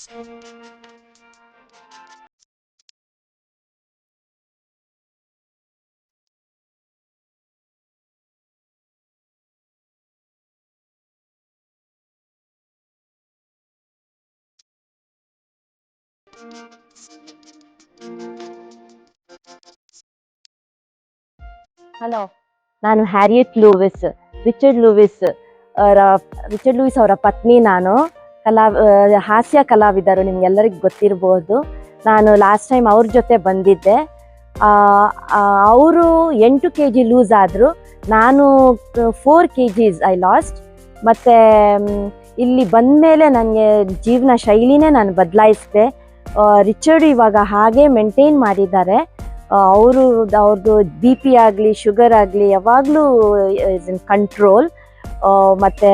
Hello, ನಾನು Harriet ಲೂವಿಸ್, Richard ಲೂವಿಸ್ Richard Louis ಅವರ ಪತ್ನಿ. ನಾನು ಹಾಸ್ಯ ಕಲಾವಿದರು, ನಿಮ್ಗೆಲ್ಲರಿಗೂ ಗೊತ್ತಿರ್ಬೋದು. ನಾನು ಲಾಸ್ಟ್ ಟೈಮ್ ಅವ್ರ ಜೊತೆ ಬಂದಿದ್ದೆ. ಅವರು 8 kg ಲೂಸ್ ಆದರು, ನಾನು 4 kgs ಐ ಲಾಸ್ಟ್. ಮತ್ತು ಇಲ್ಲಿ ಬಂದ ಮೇಲೆ ನನಗೆ ಜೀವನ ಶೈಲಿನೇ ನಾನು ಬದಲಾಯಿಸಿದೆ. ರಿಚರ್ಡ್ ಇವಾಗ ಹಾಗೆ ಮೇಂಟೈನ್ ಮಾಡಿದ್ದಾರೆ. ಅವ್ರದ್ದು BP ಆಗಲಿ ಶುಗರ್ ಆಗಲಿ ಯಾವಾಗಲೂ ಇಸ್ ಇನ್ ಕಂಟ್ರೋಲ್. ಮತ್ತು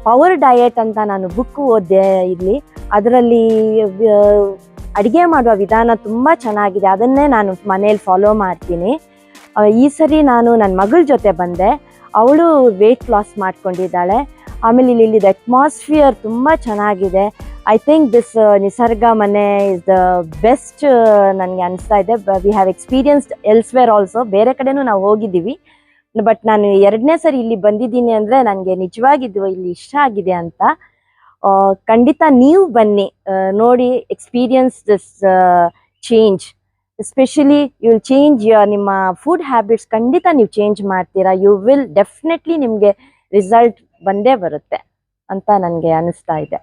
ಪವರ್ ಡಯಟ್ ಅಂತ ನಾನು ಬುಕ್ ಓದಿದೆ ಇಲ್ಲಿ. ಅದರಲ್ಲಿ ಅಡುಗೆ ಮಾಡುವ ವಿಧಾನ ತುಂಬ ಚೆನ್ನಾಗಿದೆ, ಅದನ್ನೇ ನಾನು ಮನೇಲಿ ಫಾಲೋ ಮಾಡ್ತೀನಿ. ಈ ಸರಿ ನಾನು ನನ್ನ ಮಗಳ ಜೊತೆ ಬಂದೆ, ಅವಳು ವೆಯ್ಟ್ ಲಾಸ್ ಮಾಡ್ಕೊಂಡಿದ್ದಾಳೆ. ಆಮೇಲೆ ಇಲ್ಲಿದ್ದು ಅಟ್ಮಾಸ್ಫಿಯರ್ ತುಂಬ ಚೆನ್ನಾಗಿದೆ. ಐ ಥಿಂಕ್ ದಿಸ್ ನಿಸರ್ಗ ಮನೆ ಇಸ್ ದ ಬೆಸ್ಟ್ ನನಗೆ ಅನಿಸ್ತಾ ಇದೆ. We have experienced elsewhere also, ಬೇರೆ ಕಡೆನೂ ನಾವು ಹೋಗಿದ್ದೀವಿ. ಬಟ್ ನಾನು 2ನೇ ಸರಿ ಇಲ್ಲಿ ಬಂದಿದ್ದೀನಿ ಅಂದರೆ ನನಗೆ ನಿಜವಾಗಿದ್ದು ಇಲ್ಲಿ ಇಷ್ಟ ಆಗಿದೆ ಅಂತ. ಖಂಡಿತ ನೀವು ಬನ್ನಿ, ನೋಡಿ, experience this change. Especially you will change ನಿಮ್ಮ ಫುಡ್ ಹ್ಯಾಬಿಟ್ಸ್. ಖಂಡಿತ ನೀವು ಚೇಂಜ್ ಮಾಡ್ತೀರಾ. ಯು ವಿಲ್ ಡೆಫಿನೆಟ್ಲಿ ನಿಮಗೆ ರಿಸಲ್ಟ್ ಬಂದೇ ಬರುತ್ತೆ ಅಂತ ನನಗೆ ಅನಿಸ್ತಾ ಇದೆ.